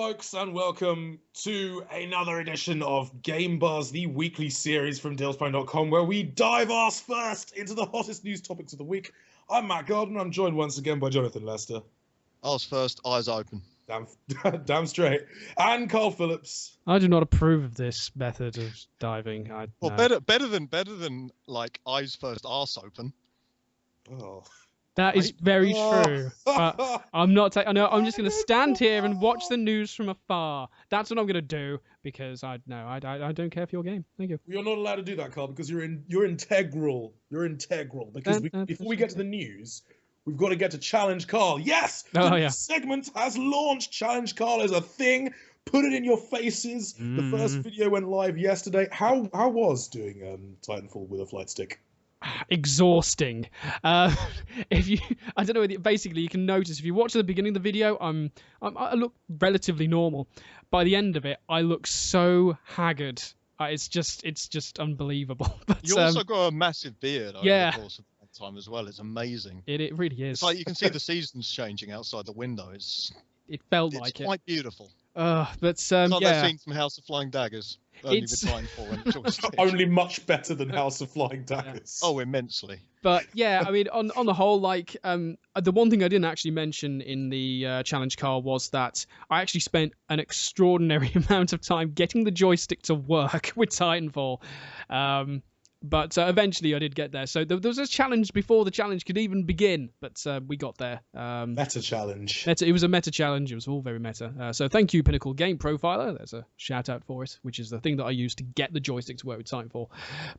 folks, and welcome to another edition of Game Buzz, the weekly series from DealsPlan.com, where we dive ass first into the hottest news topics of the week. I'm Matt Garden. I'm joined once again by Jonathan Lester. Arse first, eyes open. Damn straight. And Carl Phillips. I do not approve of this method of diving. Better than like eyes first, arse open. Oh. That is very true. But I'm not. I'm just going to stand here and watch the news from afar. That's what I'm going to do because I don't care for your game. Thank you. You're not allowed to do that, Carl, because you're integral. You're integral because before we get to the news, we've got to get to Challenge Carl. Yes, the segment has launched. Challenge Carl is a thing. Put it in your faces. The first video went live yesterday. How was doing Titanfall with a flight stick? Exhausting. I don't know. Basically, you can notice if you watch the beginning of the video, I look relatively normal. By the end of it, I look so haggard. It's just unbelievable. But, you also got a massive beard over the course of that time as well. It's amazing. It really is. It's like you can see the seasons changing outside the window. It felt like it. It's quite beautiful. But it's like they've seen from House of Flying Daggers. Only much better than House of Flying Daggers. Oh, immensely. But yeah, I mean, on the whole, like the one thing I didn't actually mention in the challenge, Carl, was that I actually spent an extraordinary amount of time getting the joystick to work with Titanfall. But eventually I did get there. So there was a challenge before the challenge could even begin, but we got there. Meta challenge. It was a meta challenge. It was all very meta. So thank you, Pinnacle Game Profiler. There's a shout out for it, which is the thing that I used to get the joystick to work with Titanfall.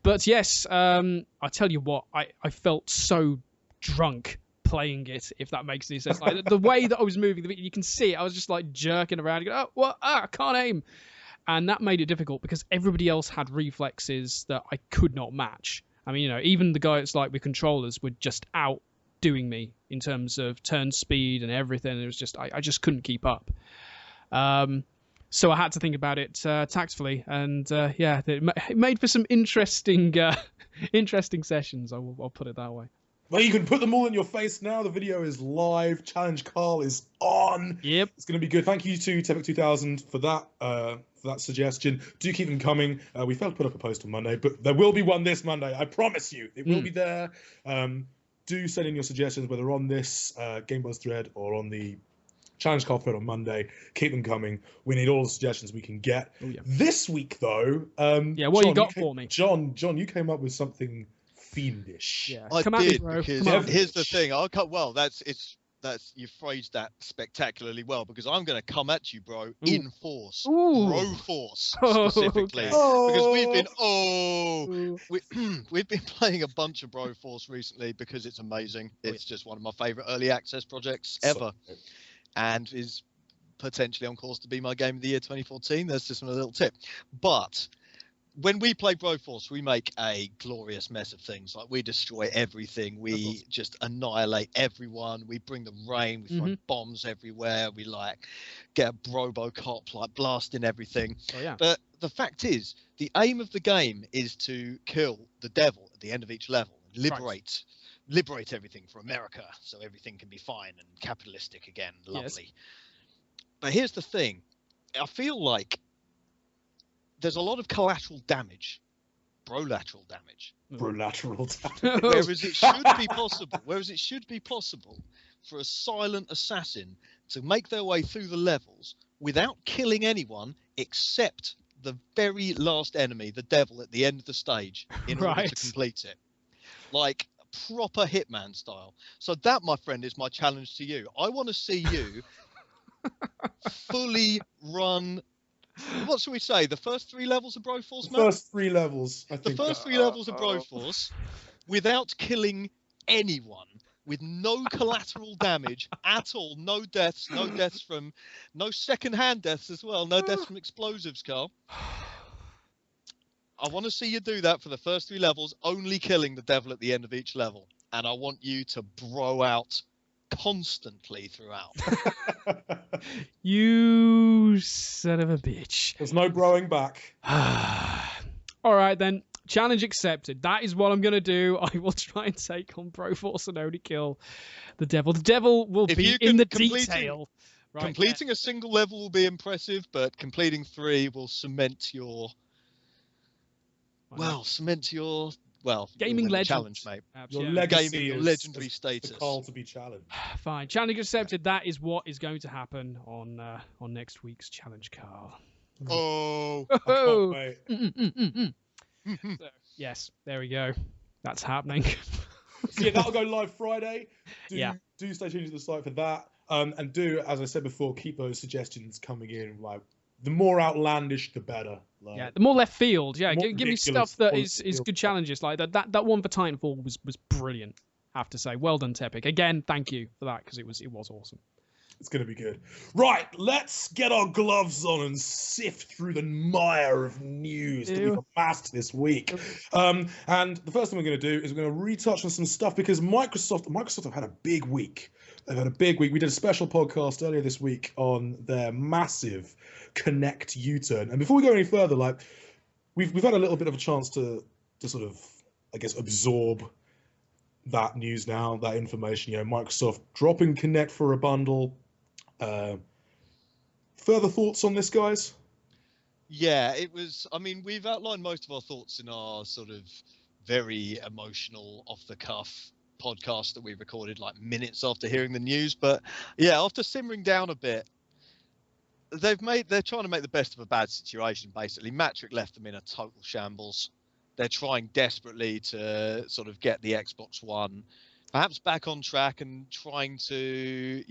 But yes, I tell you what, I felt so drunk playing it, if that makes any sense. Like, the way that I was moving, you can see it. I was just like jerking around. Oh, what? I can't aim. And that made it difficult because everybody else had reflexes that I could not match. I mean, even the guys like with controllers were just outdoing me in terms of turn speed and everything. It was just, I just couldn't keep up. So I had to think about it tactfully. And it made for some interesting sessions. I'll put it that way. Well, you can put them all in your face now. The video is live. Challenge Carl is on. Yep. It's going to be good. Thank you to Tepic 2000 for that suggestion. Do keep them coming. We failed to put up a post on Monday, but there will be one this Monday. I promise you. It will be there. Do send in your suggestions, whether on this Game Buzz thread or on the Challenge Carl thread on Monday. Keep them coming. We need all the suggestions we can get. Oh, yeah. This week, though... what John, you got for me? John, you came up with something fiendish. Yeah. I did, because here's the thing. That's you phrased that spectacularly well, because I'm going to come at you, bro, in force, bro force specifically, because we've been playing a bunch of bro force recently because it's amazing. It's just one of my favorite early access projects ever, and is potentially on course to be my game of the year 2014. That's just a little tip, but. When we play Broforce, we make a glorious mess of things. Like, we destroy everything. We just annihilate everyone. We bring the rain. We throw bombs everywhere. We get a Brobocop blasting everything. Oh, yeah. But the fact is, the aim of the game is to kill the devil at the end of each level and liberate everything for America, so everything can be fine and capitalistic again. Lovely. Yes. But here's the thing. I feel like there's a lot of collateral damage, brolateral damage. Brolateral damage. Whereas it should be possible for a silent assassin to make their way through the levels without killing anyone except the very last enemy, the devil at the end of the stage, in order to complete it. Like proper Hitman style. So that, my friend, is my challenge to you. I want to see you fully run. What should we say? The first 3 levels of Broforce, man? First 3 levels, I think. The first 3 levels of Broforce, without killing anyone, with no collateral damage at all, no deaths from, no second-hand deaths as well, no deaths from explosives, Carl. I want to see you do that for the first 3 levels, only killing the devil at the end of each level. And I want you to bro out constantly throughout. You son of a bitch. There's no broing back. All right, then. Challenge accepted. That is what I'm going to do. I will try and take on Broforce and only kill the devil. The devil will be in the detail. Right, completing a single level will be impressive, but completing 3 will cement your gaming you'll win the legend. challenge, mate. Your Yeah. legacy Your is legendary for status. Carl to be challenged. Fine. Challenge accepted. That is what is going to happen on next week's challenge, Carl. Oh. I can't wait. So, yes, there we go. That's happening. So yeah, that'll go live Friday. Do stay tuned to the site for that. And do, as I said before, keep those suggestions coming in. Like, the more outlandish, the better. Like, yeah, the more left field. Yeah, more give me ridiculous stuff that quality is good challenges. Like that one for Titanfall was brilliant. I have to say, well done, Tepic. Again, thank you for that because it was awesome. It's going to be good. Right, let's get our gloves on and sift through the mire of news that we've amassed this week. And the first thing we're going to do is we're going to retouch on some stuff because Microsoft have had a big week. They've had a big week. We did a special podcast earlier this week on their massive Kinect U-turn. And before we go any further, like we've had a little bit of a chance to sort of, I guess, absorb that news now, that information. You know, Microsoft dropping Kinect for a bundle. Further thoughts on this, guys? Yeah, it was. I mean, we've outlined most of our thoughts in our sort of very emotional, off-the-cuff podcast that we recorded like minutes after hearing the news. But yeah, after simmering down a bit, they're trying to make the best of a bad situation. Basically, Matrick left them in a total shambles. They're trying desperately to sort of get the Xbox One perhaps back on track and trying to,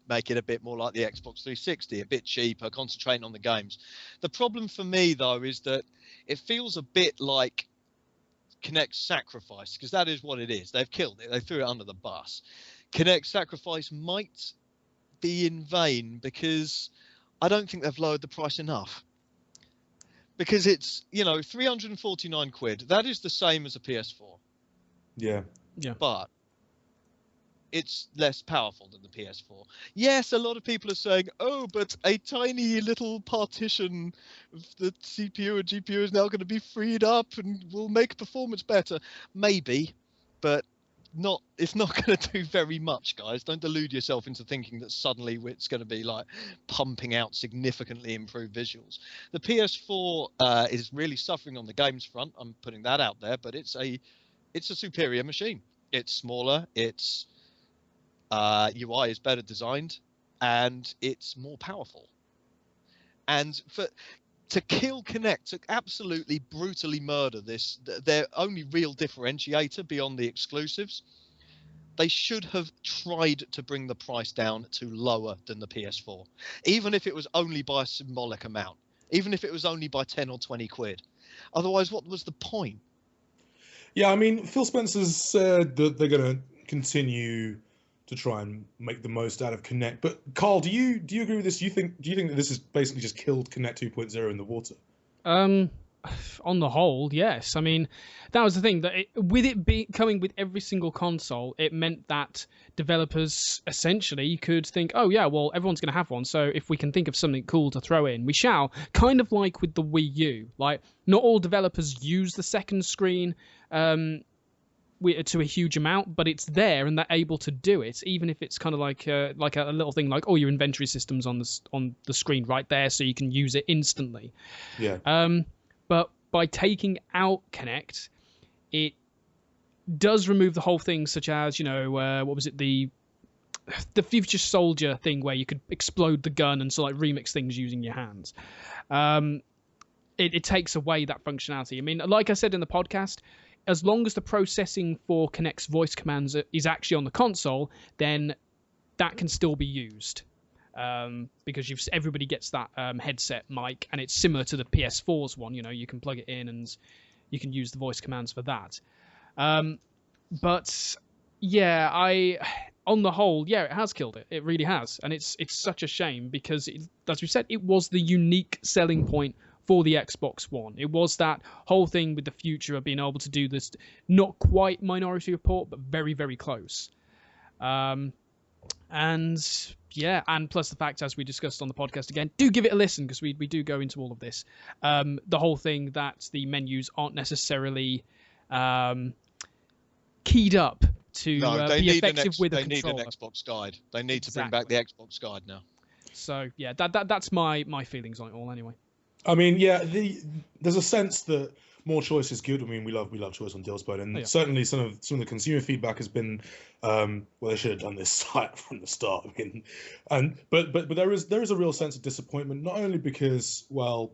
make it a bit more like the Xbox 360, a bit cheaper, concentrating on the games. The problem for me, though, is that it feels a bit like Kinect's sacrifice, because that is what it is. They've killed it. They threw it under the bus. Kinect's sacrifice might be in vain because I don't think they've lowered the price enough. Because it's, 349 quid. That is the same as a PS4. Yeah. But it's less powerful than the PS4. Yes, a lot of people are saying, oh, but a tiny little partition of the CPU and GPU is now going to be freed up and will make performance better. Maybe, but it's not going to do very much, guys. Don't delude yourself into thinking that suddenly it's going to be like pumping out significantly improved visuals. The PS4 is really suffering on the games front. I'm putting that out there, but it's a superior machine. It's smaller, its UI is better designed, and it's more powerful. And to kill Kinect, to absolutely brutally murder this, their only real differentiator beyond the exclusives, they should have tried to bring the price down to lower than the PS4, even if it was only by a symbolic amount, even if it was only by 10 or 20 quid. Otherwise, what was the point? Yeah, I mean, Phil Spencer's said that they're going to continue to try and make the most out of Kinect. But Carl, do you agree with this? Do you think that this has basically just killed Kinect 2.0 in the water? On the whole, yes. I mean, that was the thing, that with it coming with every single console, it meant that developers essentially could think, oh yeah, well, everyone's going to have one, so if we can think of something cool to throw in, we shall. Kind of like with the Wii U. Like, not all developers use the second screen to a huge amount, but it's there and they're able to do it, even if it's kind of like a little thing like, oh, your inventory system's on the screen right there, so you can use it instantly. Yeah. But by taking out Kinect, it does remove the whole thing, such as, what was it, the Future Soldier thing where you could explode the gun and so like remix things using your hands. It takes away that functionality. I mean, like I said in the podcast, as long as the processing for Kinect's voice commands is actually on the console, then that can still be used. Because everybody gets that headset mic, and it's similar to the PS4's one. You can plug it in and you can use the voice commands for that. But yeah, on the whole, yeah, it has killed it. It really has, and it's such a shame because, as we said, it was the unique selling point for the Xbox One. It was that whole thing with the future of being able to do this, not quite Minority Report, but very, very close. And yeah, and plus the fact, as we discussed on the podcast again, do give it a listen because we do go into all of this. The whole thing that the menus aren't necessarily keyed up to be effective with a controller. They need an Xbox guide. They need to bring back the Xbox guide now. So yeah, that's my feelings on it all anyway. I mean, yeah, there's a sense that more choice is good. I mean, we love choice on Dealsbone, and certainly some of the consumer feedback has been, well, they should have done this site from the start. I mean, but there is a real sense of disappointment, not only because, well,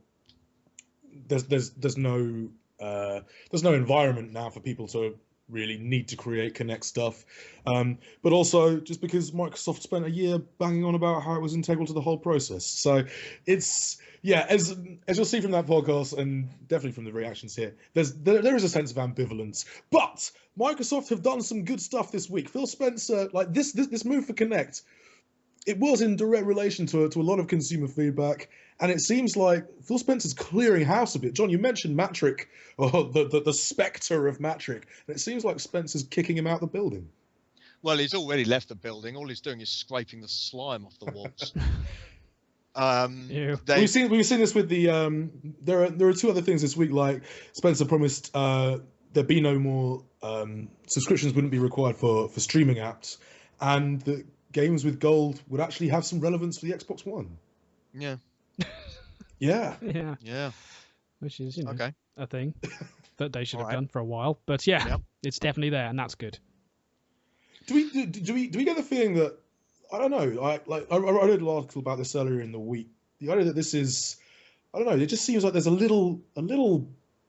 there's no environment now for people to really need to create Kinect stuff, but also just because Microsoft spent a year banging on about how it was integral to the whole process. So it's, yeah, as you'll see from that podcast and definitely from the reactions here, there is a sense of ambivalence. But Microsoft have done some good stuff this week. Phil Spencer, like this move for Kinect, it was in direct relation to a lot of consumer feedback, and it seems like Phil Spencer's clearing house a bit. John, you mentioned Matrick, or the spectre of Matrick, and it seems like Spencer's kicking him out the building. Well, he's already left the building. All he's doing is scraping the slime off the walls. We've seen this with the there are two other things this week. Like Spencer promised there'd be no more subscriptions wouldn't be required for streaming apps, and that games with gold would actually have some relevance for the Xbox One. Yeah. Yeah. Which is okay, a thing that they should have done for a while. But yeah, it's definitely there, and that's good. Do we get the feeling that, I don't know, I read an article about this earlier in the week. The idea that this is, I don't know, it just seems like there's a little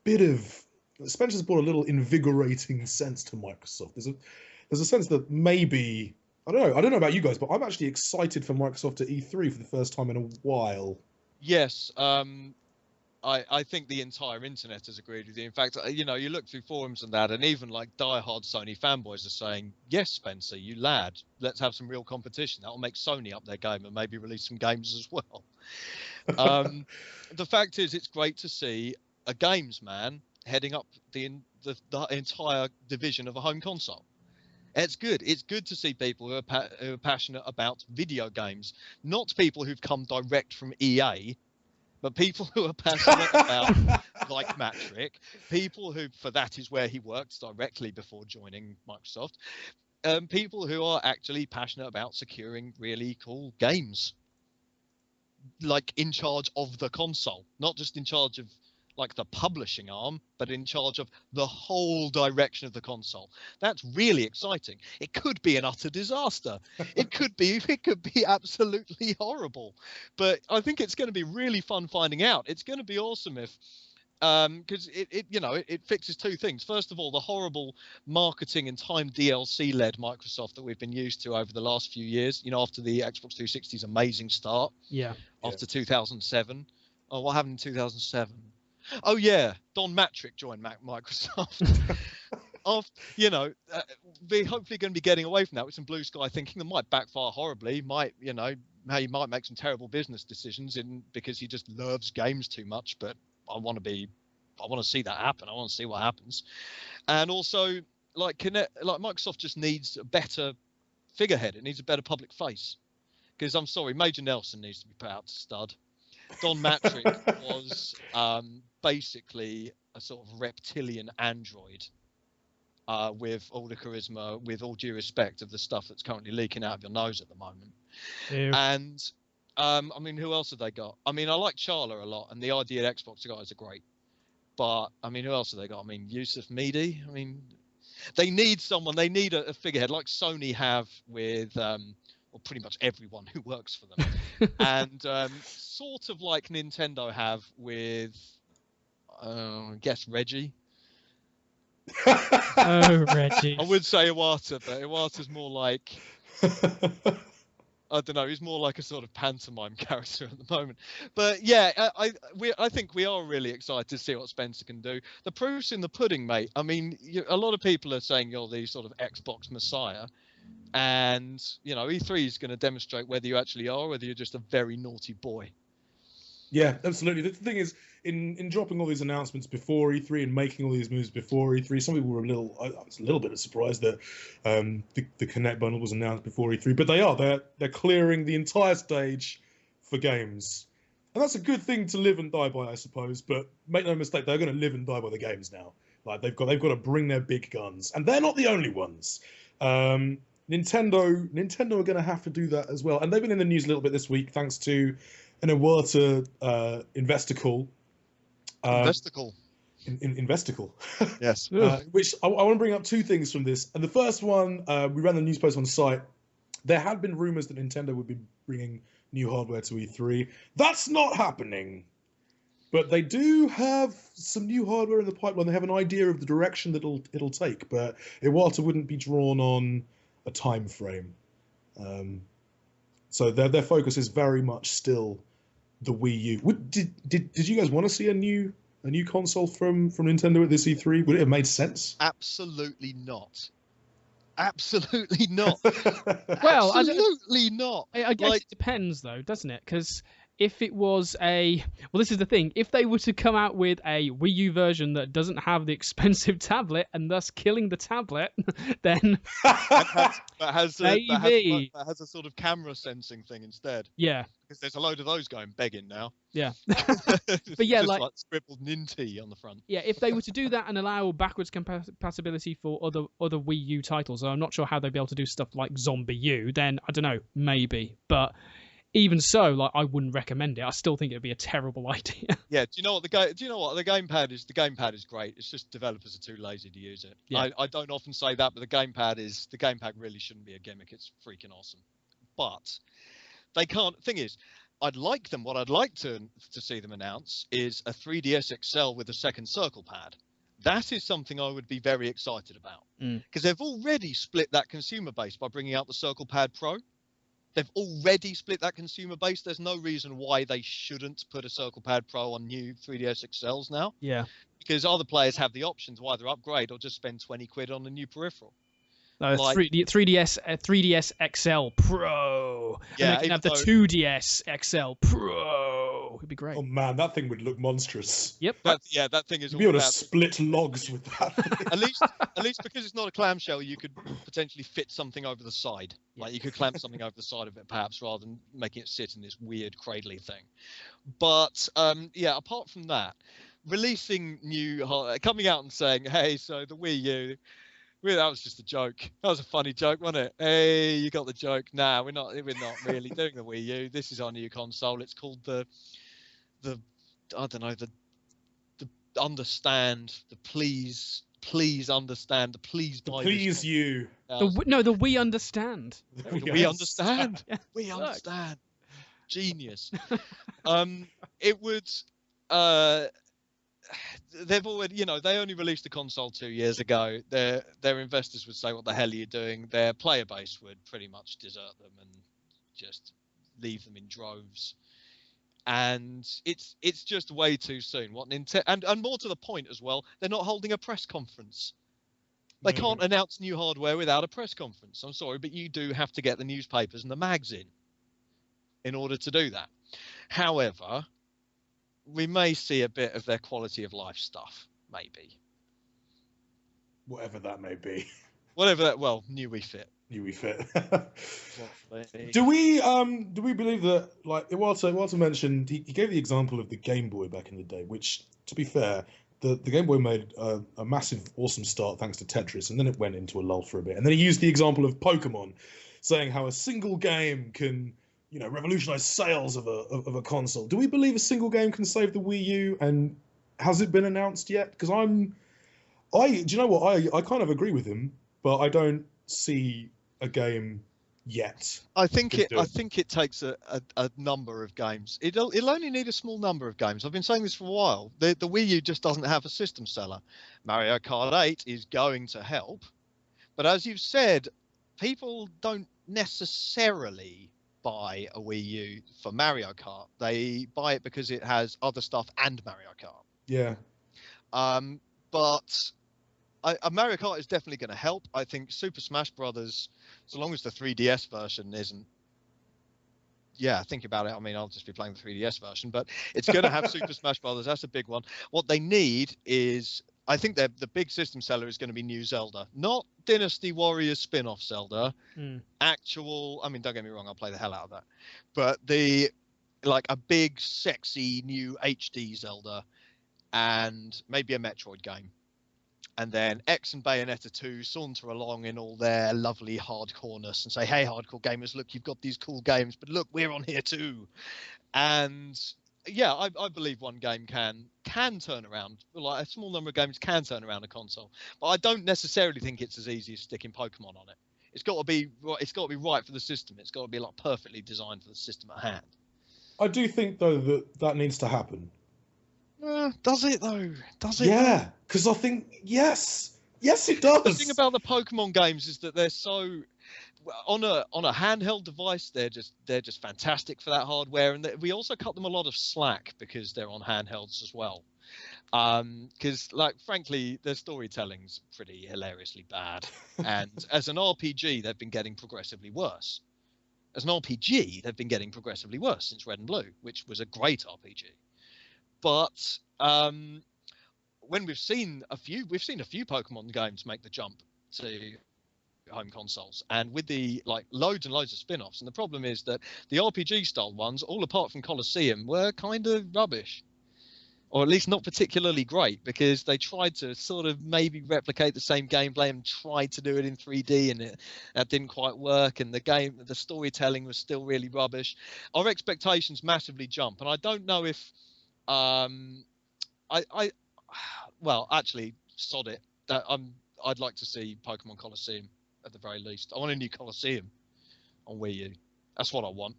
bit of, Spencer's brought a little invigorating sense to Microsoft. There's a sense that maybe, I don't know about you guys, but I'm actually excited for Microsoft at E3 for the first time in a while. Yes, I think the entire internet has agreed with you. In fact, you look through forums and that, and even like diehard Sony fanboys are saying, yes, Spencer, you lad, let's have some real competition. That'll make Sony up their game and maybe release some games as well. The fact is, it's great to see a games man heading up the entire division of a home console. It's good. It's good to see people who are passionate about video games, not people who've come direct from EA, but people who are passionate about, like Matrick, people who, for that is where he worked directly before joining Microsoft, people who are actually passionate about securing really cool games, like in charge of the console, not just in charge of like the publishing arm, but in charge of the whole direction of the console. That's really exciting. It could be an utter disaster. It could be absolutely horrible. But I think it's going to be really fun finding out. It's going to be awesome if, because it fixes two things. First of all, the horrible marketing and timed DLC led Microsoft that we've been used to over the last few years. After the Xbox 360's amazing start. Yeah. After 2007. Oh, what happened in 2007? Oh yeah, Don Matrick joined Microsoft. We're hopefully going to be getting away from that with some blue sky thinking that might backfire horribly. He might make some terrible business decisions because he just loves games too much. But I want to see that happen. I want to see what happens. And also, like Microsoft just needs a better figurehead. It needs a better public face. Because I'm sorry, Major Nelson needs to be put out to stud. Don Matrick was basically a sort of reptilian android with all the charisma, with all due respect of the stuff that's currently leaking out of your nose at the moment. Ew. And I mean, who else have they got? I mean, I like Charla a lot, and the idea Xbox guys are great. But I mean, who else have they got? I mean, Yusuf Mehdi. I mean, they need someone. They need a figurehead like Sony have with. Or pretty much everyone who works for them, and sort of like Nintendo have with, I guess Reggie. Oh, Reggie. I would say Iwata, but Iwata's more like, I don't know, he's more like a sort of pantomime character at the moment. But yeah, I think we are really excited to see what Spencer can do. The proof's in the pudding, mate. I mean, a lot of people are saying you're the sort of Xbox messiah. And, E3 is going to demonstrate whether you actually are, or whether you're just a very naughty boy. Yeah, absolutely. The thing is, in dropping all these announcements before E3 and making all these moves before E3, some people were I was a little bit surprised that the Kinect bundle was announced before E3, but they're clearing the entire stage for games. And that's a good thing to live and die by, I suppose, but make no mistake, they're going to live and die by the games now. Like they've got to bring their big guns, and they're not the only ones. Nintendo are going to have to do that as well, and they've been in the news a little bit this week thanks to an Iwata investor call. Investical. Investical. Yes. Which I want to bring up two things from this. And the first one, we ran the news post on the site. There had been rumors that Nintendo would be bringing new hardware to E3. That's not happening. But they do have some new hardware in the pipeline. They have an idea of the direction that it'll take. But Iwata wouldn't be drawn on a time frame. So their focus is very much still the Wii U. Did you guys want to see a new console from Nintendo at this E3? Would it have made sense? Absolutely not. Absolutely not. Well, absolutely not. I guess it depends, though, doesn't it? Because if it was this is the thing. If they were to come out with a Wii U version that doesn't have the expensive tablet and thus killing the tablet, then that has a sort of camera sensing thing instead. Yeah. Because there's a load of those going begging now. Yeah. But yeah, just like scribbled Ninty on the front. Yeah, if they were to do that and allow backwards compatibility for other Wii U titles, I'm not sure how they'd be able to do stuff like Zombie U, then I don't know, maybe. But even so, like, I wouldn't recommend it. I still think it'd be a terrible idea. Yeah, do you know what the gamepad is? The gamepad is great. It's just developers are too lazy to use it. Yeah. I don't often say that, but the gamepad really shouldn't be a gimmick. It's freaking awesome. But they can't. Thing is, what I'd like to see them announce is a 3DS XL with a second circle pad. That is something I would be very excited about, because they've already split that consumer base by bringing out the Circle Pad Pro. They've already split that consumer base. There's no reason why they shouldn't put a Circle Pad Pro on new 3DS XLs now. Yeah. Because other players have the option to either upgrade or just spend 20 quid on a new peripheral. No, 3DS XL Pro. Yeah, and they can have the 2DS XL Pro. It'd be great. Oh man, that thing would look monstrous. Yep. That thing is. You'd be able to split logs with that. At least because it's not a clamshell, you could potentially fit something over the side. Yeah. Like you could clamp something over the side of it, perhaps, rather than making it sit in this weird cradly thing. But apart from that, releasing coming out and saying, "Hey, so the Wii U." Well, that was just a joke. That was a funny joke, wasn't it? Hey, you got the joke. Nah, we're not really doing the Wii U. This is our new console. It's called the understand, the please understand, the please buy. Please you. The We Understand. We understand. Yeah. We understand. Genius. It would. They've already, they only released the console 2 years ago. Their investors would say, "What the hell are you doing?" Their player base would pretty much desert them and just leave them in droves. And it's just way too soon. And more to the point as well, they're not holding a press conference. They can't announce new hardware without a press conference. I'm sorry, but you do have to get the newspapers and the mags in order to do that. However, we may see a bit of their quality of life stuff, maybe. Whatever that may be. New Wii Fit. New Wii Fit. Do we believe that, like Iwata mentioned, he gave the example of the Game Boy back in the day, which, to be fair, the Game Boy made a massive, awesome start thanks to Tetris, and then it went into a lull for a bit. And then he used the example of Pokemon, saying how a single game can revolutionize sales of a console. Do we believe a single game can save the Wii U? And has it been announced yet? Because do you know what? I kind of agree with him, but I don't see a game yet. I think it takes a number of games. It'll only need a small number of games. I've been saying this for a while. The Wii U just doesn't have a system seller. Mario Kart 8 is going to help, but as you've said, people don't necessarily buy a Wii U for Mario Kart. They buy it because it has other stuff and Mario Kart. Yeah. But Mario Kart is definitely going to help. I think Super Smash Brothers, so long as the 3DS version isn't. Yeah, think about it. I mean, I'll just be playing the 3DS version, but it's going to have Super Smash Brothers. That's a big one. What they need is, I think the big system seller is going to be New Zelda, not Dynasty Warriors spin-off Zelda. Actual, I mean, don't get me wrong, I'll play the hell out of that. But a big, sexy new HD Zelda, and maybe a Metroid game. And then X and Bayonetta 2 saunter along in all their lovely hardcoreness and say, hey, hardcore gamers, look, you've got these cool games, but look, we're on here too. And yeah, I believe one game can turn around. Like a small number of games can turn around a console, but I don't necessarily think it's as easy as sticking Pokemon on it. It's got to be right for the system. It's got to be like perfectly designed for the system at hand. I do think though that needs to happen. Does it though? Does it? Yeah, because I think yes, it does. The thing about the Pokemon games is that they're so on a handheld device. They're just fantastic for that hardware, and we also cut them a lot of slack because they're on handhelds as well. Because like frankly, their storytelling's pretty hilariously bad, and as an RPG, they've been getting progressively worse. As an RPG, they've been getting progressively worse since Red and Blue, which was a great RPG. But when we've seen a few Pokemon games make the jump to home consoles, and with the like loads and loads of spin-offs. And the problem is that the RPG style ones, all apart from Colosseum, were kind of rubbish, or at least not particularly great, because they tried to sort of maybe replicate the same gameplay and tried to do it in 3D, and that didn't quite work. And the storytelling was still really rubbish. Our expectations massively jump, and I don't know if well, actually, sod it. I'd like to see Pokemon Colosseum at the very least. I want a new Colosseum on Wii U. That's what I want.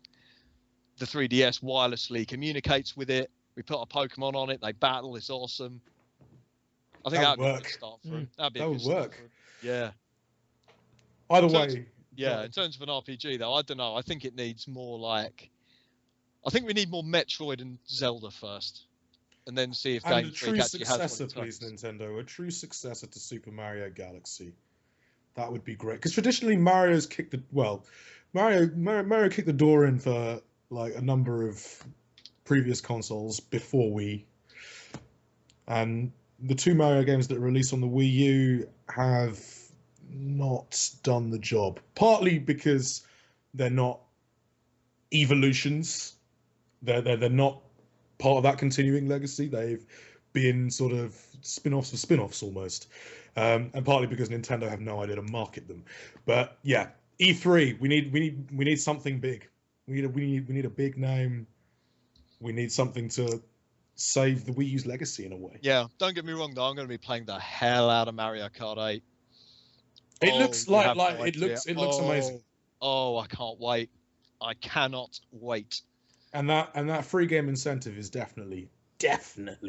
The 3DS wirelessly communicates with it. We put a Pokemon on it. They battle. It's awesome. I think that would be a good start for it. That would work. Yeah. Either way. Yeah, in terms of an RPG, though, I don't know. I think it needs more like... I think we need more Metroid and Zelda first, and then see if Game Freak actually has what it takes. And a true successor, please, Nintendo. A true successor to Super Mario Galaxy. That would be great. Because traditionally, Mario kicked the door in for like a number of previous consoles before Wii, and the two Mario games that are released on the Wii U have not done the job. Partly because they're not evolutions. They're not part of that continuing legacy. They've been sort of spin-offs of spin-offs almost, and partly because Nintendo have no idea to market them. But yeah, E3, we need something big. We need a big name. We need something to save the Wii U's legacy in a way. Yeah, don't get me wrong though. I'm going to be playing the hell out of Mario Kart 8. It looks it looks amazing. Oh, I can't wait. I cannot wait. And that free game incentive is definitely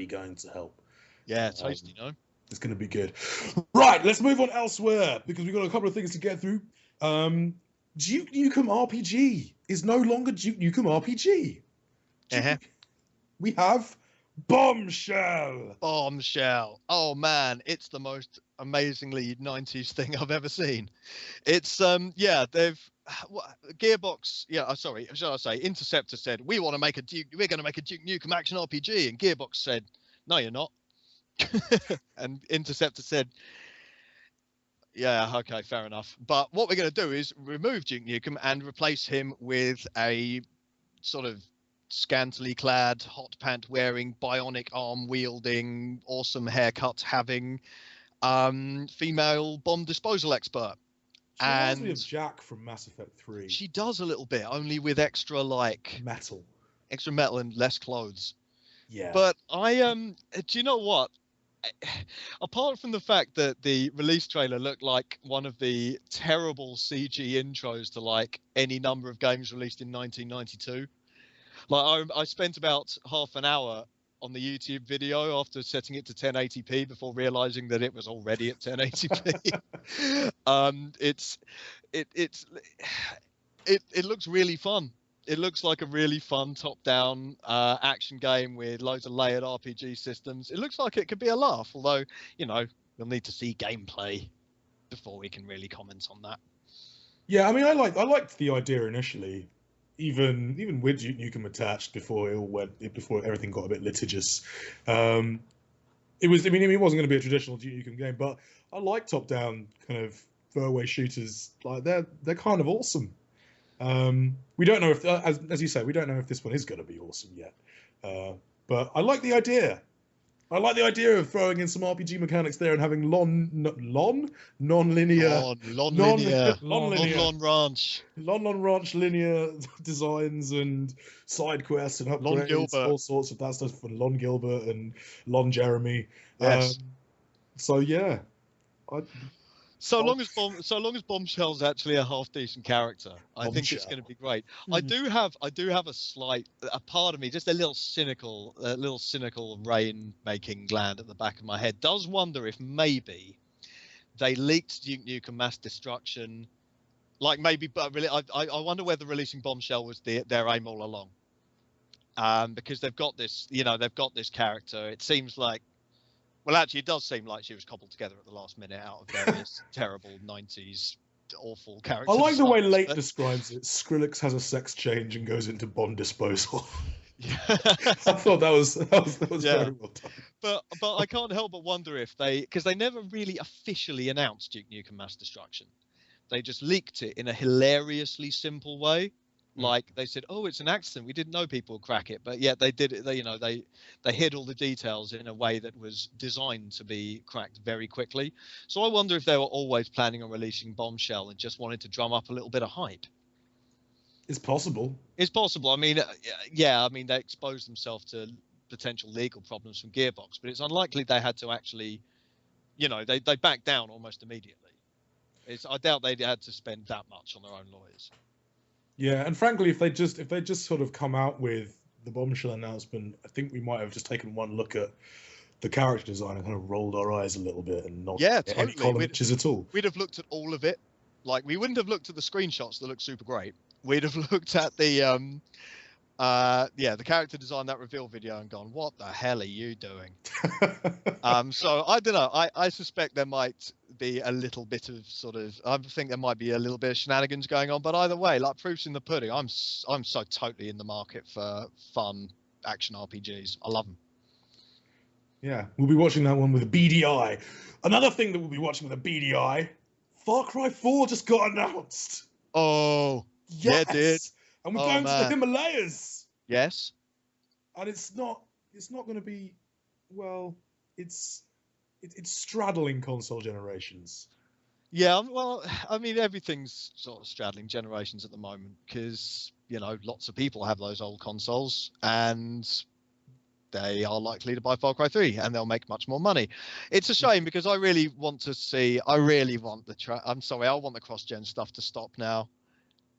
going to help. Yeah, tasty, no? It's going to be good. Right, let's move on elsewhere because we've got a couple of things to get through. Duke Nukem RPG is no longer Duke Nukem RPG. We have Bombshell. Bombshell. Oh man, it's the most amazingly 90s thing I've ever seen. It's they've Gearbox, shall I say, Interceptor said, we're going to make a Duke Nukem action RPG, and Gearbox said, no, you're not. And Interceptor said, yeah, okay, fair enough. But what we're going to do is remove Duke Nukem and replace him with a sort of scantily clad, hot pant wearing, bionic arm wielding, awesome haircut having female bomb disposal expert. She reminds me of Jack from Mass Effect 3. She does a little bit, only with extra metal and less clothes. Yeah. But do you know what? Apart from the fact that the release trailer looked like one of the terrible CG intros to like any number of games released in 1992, like I spent about half an hour on the YouTube video after setting it to 1080p before realizing that it was already at 1080p. It looks really fun. It looks like a really fun top-down action game with loads of layered RPG systems. It looks like it could be a laugh, although, we'll need to see gameplay before we can really comment on that. Yeah, I mean, I liked the idea initially, even with Duke Nukem attached before everything got a bit litigious. It wasn't going to be a traditional Duke Nukem game, but I like top-down kind of throwaway shooters. Like they're kind of awesome. We don't know if, as you say, we don't know if this one is going to be awesome yet. But I like the idea. I like the idea of throwing in some RPG mechanics there and having non-linear, non-linear, non-linear, ranch, ranch linear designs and side quests and upgrades, all sorts of that stuff for Lon Gilbert and Lon Jeremy. Yes. So yeah, so long as Bombshell's actually a half decent character, I think it's Bombshell. going to be great. I do have a part of me, just a little cynical rain making gland at the back of my head does wonder if maybe they leaked Duke Nukem Mass Destruction, like maybe, but really, I wonder whether releasing Bombshell was their aim all along, because they've got this character. It seems like. Well, actually, it does seem like she was cobbled together at the last minute out of various terrible 90s awful characters. I like the way Late describes it. Skrillex has a sex change and goes into bomb disposal. Yeah. I thought that was very well done. But I can't help but wonder if because they never really officially announced Duke Nukem Mass Destruction. They just leaked it in a hilariously simple way. Like they said, "Oh, it's an accident. We didn't know people would crack it," but yet they did it. They hid all the details in a way that was designed to be cracked very quickly. So I wonder if they were always planning on releasing Bombshell and just wanted to drum up a little bit of hype. It's possible. It's possible. I mean, yeah. I mean, they exposed themselves to potential legal problems from Gearbox, but it's unlikely they had to actually, they backed down almost immediately. I doubt they had to spend that much on their own lawyers. Yeah, and frankly, if they just sort of come out with the Bombshell announcement, I think we might have just taken one look at the character design and kind of rolled our eyes a little bit and not any column inches at all. We'd have looked at all of it. Like, we wouldn't have looked at the screenshots that look super great. We'd have looked at the character design, that reveal video, and gone, what the hell are you doing? So I don't know. I suspect there might be a little bit of I think there might be a little bit of shenanigans going on, but either way, like proof's in the pudding. I'm so totally in the market for fun action RPGs. I love them. Yeah, we'll be watching that one with a beady eye. Another thing that we'll be watching with a beady eye, Far Cry 4 just got announced. Oh, yes! Yeah, it did. And we're going to the Himalayas. Yes. And it's not going to be, well, it's straddling console generations. Yeah, well, I mean, everything's sort of straddling generations at the moment because, lots of people have those old consoles and they are likely to buy Far Cry 3 and they'll make much more money. It's a shame because I want the cross-gen stuff to stop now.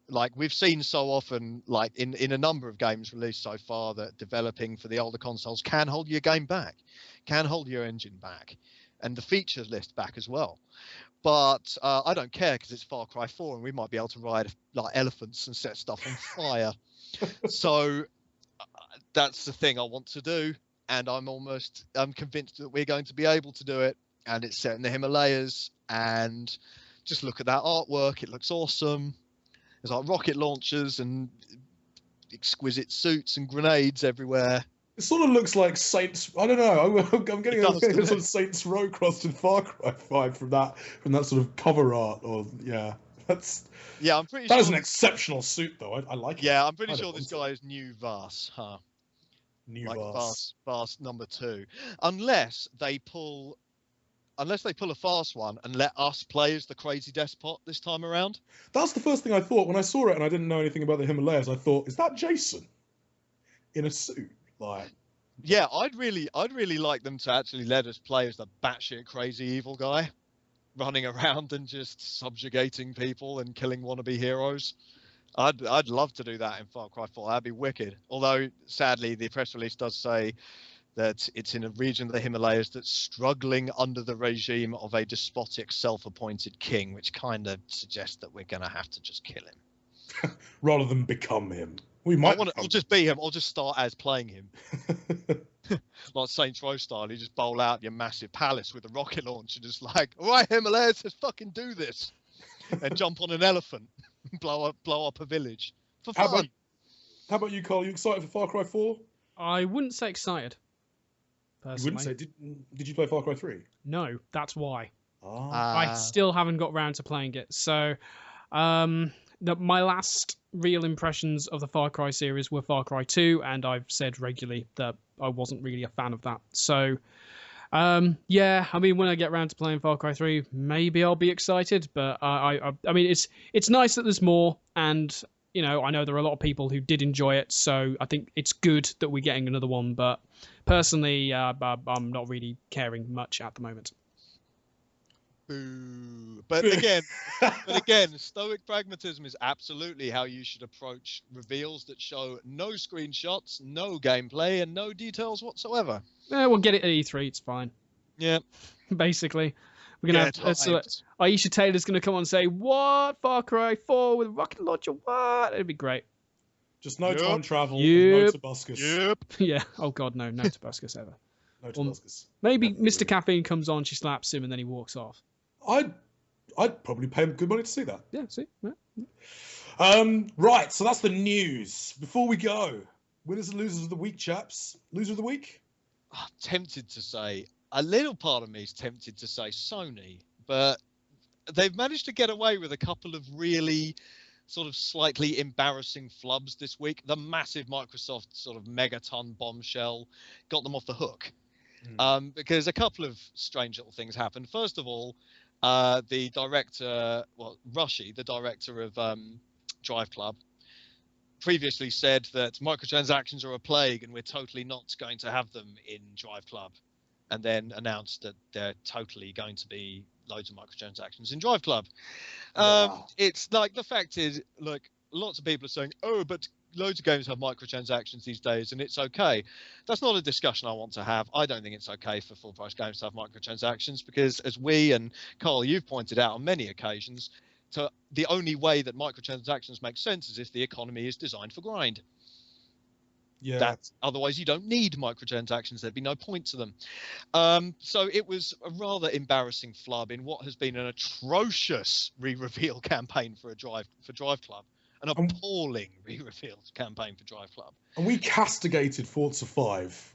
Like, we've seen so often, like in a number of games released so far, that developing for the older consoles can hold your game back, can hold your engine back, and the features list back as well. But I don't care because it's Far Cry 4 and we might be able to ride like elephants and set stuff on fire. So that's the thing I want to do, and I'm convinced that we're going to be able to do it. And it's set in the Himalayas, and just look at that artwork. It looks awesome. There's like rocket launchers and exquisite suits and grenades everywhere. It sort of looks like Saints. I don't know. I'm getting a sort of Saints Row crossed in Far Cry 5 from that sort of cover art. Or I'm pretty sure that is an exceptional suit, though. I like it. Yeah, I'm pretty sure this guy is New Vars, huh? New Vars. Vars number 2, unless they pull a fast one and let us play as the crazy despot this time around. That's the first thing I thought when I saw it, and I didn't know anything about the Himalayas. I thought, is that Jason in a suit? Like, yeah, I'd really like them to actually let us play as the batshit crazy evil guy, running around and just subjugating people and killing wannabe heroes. I'd love to do that in Far Cry 4. That'd be wicked. Although, sadly, the press release does say that it's in a region of the Himalayas that's struggling under the regime of a despotic self-appointed king, which kind of suggests that we're going to have to just kill him. Rather than become him. We might I'll just be him. I'll just start as playing him. Like Saints Row style, you just bowl out your massive palace with a rocket launcher, just like, all right, Himalayas, let's fucking do this. And jump on an elephant and blow up a village. For fun. How about you, Carl? You excited for Far Cry 4? I wouldn't say excited. Personally. You wouldn't say. Did you play Far Cry 3? No, that's why. Ah. I still haven't got round to playing it. So, no, my last real impressions of the Far Cry series were Far Cry 2, and I've said regularly that I wasn't really a fan of that. So, yeah, I mean, when I get around to playing Far Cry 3, maybe I'll be excited. But I mean, it's nice that there's more, and you know, I know there are a lot of people who did enjoy it, so I think it's good that we're getting another one. But personally, I'm not really caring much at the moment. Boo. But again, stoic pragmatism is absolutely how you should approach reveals that show no screenshots, no gameplay, and no details whatsoever. Yeah, we'll get it at E3. It's fine. Yeah. Basically, we're gonna have Aisha Taylor's gonna come on and say, "What, Far Cry 4 with rocket launcher? What?" It'd be great. Just no time travel. No Tobuscus. Yep. Yeah. Oh God, no Tobuscus ever. No Tobuscus. Maybe Mr. Caffeine comes on, she slaps him, and then he walks off. I'd probably pay him good money to see that. Yeah. See. Yeah. Right. So that's the news. Before we go, winners and losers of the week, chaps. Loser of the week. I'm tempted to say, a little part of me is tempted to say Sony, but they've managed to get away with a couple of really sort of slightly embarrassing flubs this week. The massive Microsoft sort of megaton bombshell got them off the hook. Because a couple of strange little things happened. First of all, the director, Rushy, the director of Drive Club, previously said that microtransactions are a plague and we're totally not going to have them in Drive Club, and then announced that they're totally going to be loads of microtransactions in Drive Club. It's like, the fact is, look, lots of people are saying, oh, but loads of games have microtransactions these days and it's okay. That's not a discussion I want to have. I don't think it's okay for full price games to have microtransactions, because as we and Carl, you've pointed out on many occasions, the only way that microtransactions make sense is if the economy is designed for grind. Yeah. Otherwise you don't need microtransactions. There'd be no point to them. So it was a rather embarrassing flub in what has been an atrocious re-reveal campaign for Drive Club. An appalling re-reveal campaign for Drive Club. And we castigated Forza 5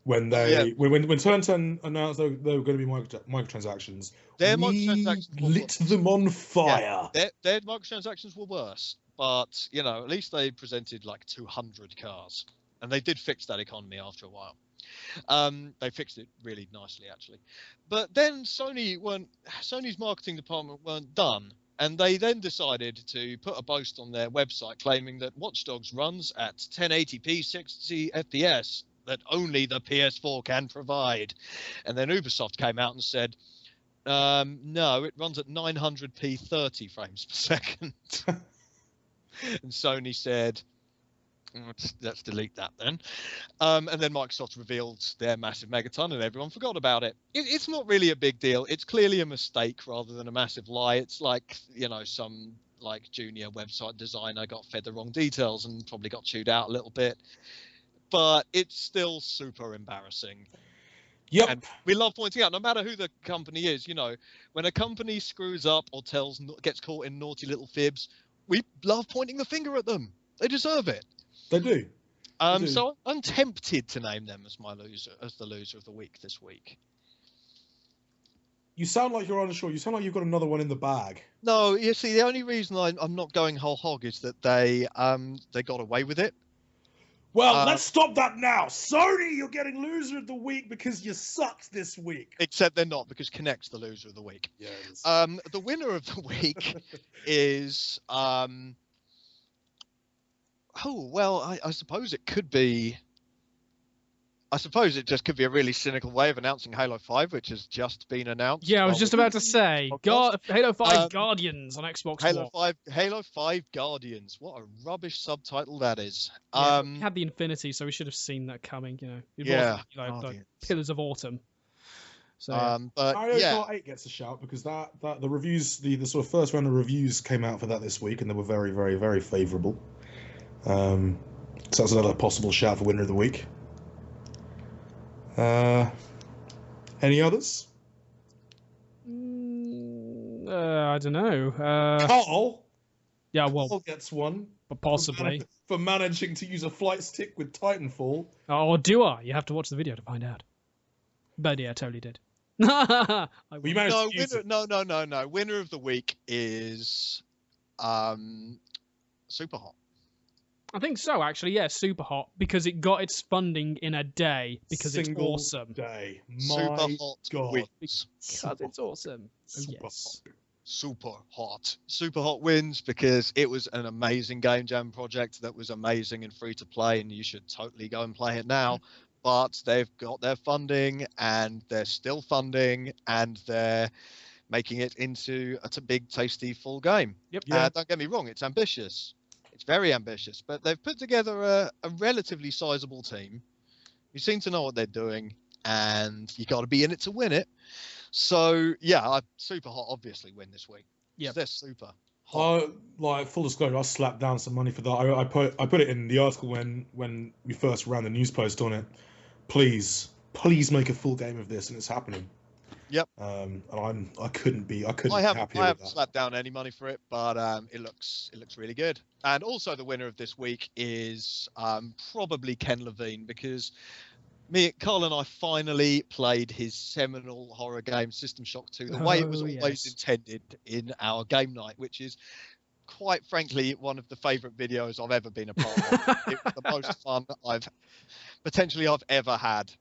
when when Turn 10 announced they were going to be microtransactions. Microtransactions lit them on fire. Yeah, their microtransactions were worse, but you know, at least they presented like 200 cars, and they did fix that economy after a while. They fixed it really nicely, actually. But then Sony's marketing department weren't done. And they then decided to put a boast on their website claiming that Watch Dogs runs at 1080p 60 FPS that only the PS4 can provide. And then Ubisoft came out and said, no, it runs at 900p 30 frames per second. And Sony said, let's delete that then. And then Microsoft revealed their massive megaton and everyone forgot about it. It's not really a big deal. It's clearly a mistake rather than a massive lie. It's like, you know, some like junior website designer got fed the wrong details and probably got chewed out a little bit. But it's still super embarrassing. Yep. And we love pointing out, no matter who the company is, you know, when a company screws up or gets caught in naughty little fibs, we love pointing the finger at them. They deserve it. They do. So I'm tempted to name them as the loser of the week this week. You sound like you're unsure. You sound like you've got another one in the bag. No, you see, the only reason I'm not going whole hog is that they got away with it. Well, let's stop that now. Sony, you're getting loser of the week because you sucked this week. Except they're not, because Kinect's the loser of the week. Yeah, it is. The winner of the week is I suppose it could be. I suppose it just could be a really cynical way of announcing Halo 5, which has just been announced. Yeah, I was just about to say, Halo 5 Guardians on Xbox One. Halo 5 Guardians. What a rubbish subtitle that is. Yeah, we had the Infinity, so we should have seen that coming. You know, it was like Pillars of Autumn. So, but Mario Kart 8 gets a shout because that the reviews, the sort of first round of reviews came out for that this week, and they were very, very, very favourable. So that's another possible shout for winner of the week. Any others? I don't know. Carl? Yeah, well, Carl gets one. But possibly. For managing to use a flight stick with Titanfall. Or do I? You have to watch the video to find out. But yeah, I totally did. No. Winner of the week is Super Hot. I think so, actually. Yeah, super hot because it got its funding in a day because it's Single awesome. day. Super My Hot God. wins. Because it's awesome. Oh, Super yes. hot. Super Hot. Super Hot wins because it was an amazing game jam project that was amazing and free to play, and you should totally go and play it now. But they've got their funding, and they're still funding, and they're making it into a big, tasty, full game. Yep. Yeah. Don't get me wrong, it's ambitious. It's very ambitious, but they've put together a relatively sizable team who seem to know what they're doing, and you got to be in it to win it. So yeah, Super Hot obviously win this week. Yep. They're super hot. Like full disclosure, I slapped down some money for that. I put it in the article when we first ran the news post on it. Please make a full game of this, and it's happening. Yep. And I couldn't be happier I with haven't that. slapped down any money for it, but it looks really good. And also the winner of this week is probably Ken Levine, because Carl and I finally played his seminal horror game System Shock 2 the way it was always intended in our game night, which is quite frankly one of the favourite videos I've ever been a part of. It was the most fun I've ever had.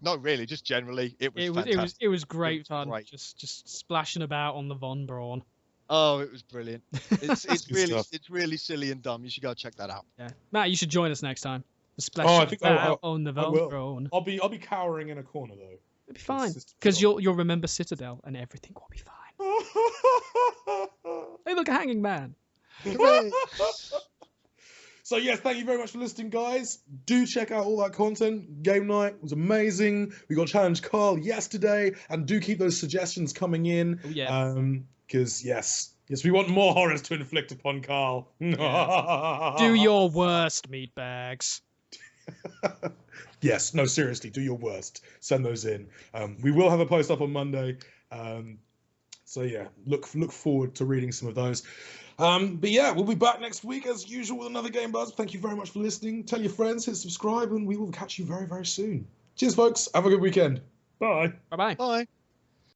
No, really, just generally, it was fantastic. It was great fun. Great. Just splashing about on the Von Braun. Oh, it was brilliant. It's really silly and dumb. You should go check that out. Yeah, Matt, you should join us next time. Splashing about on the Von Braun. I'll be cowering in a corner though. It'll be fine because you'll remember Citadel and everything will be fine. Hey, look, a hanging man. So yes, thank you very much for listening, guys. Do check out all that content. Game night was amazing. We got Challenge Carl yesterday, and do keep those suggestions coming in. Oh, yeah. Because yes, we want more horrors to inflict upon Carl. Yeah. Do your worst, meatbags. Yes, no, seriously, do your worst. Send those in. We will have a post up on Monday. So yeah, look forward to reading some of those. But yeah, we'll be back next week as usual with another Game Buzz. Thank you very much for listening. Tell your friends, hit subscribe, and we will catch you very, very soon. Cheers, folks. Have a good weekend. Bye. Bye-bye. Bye.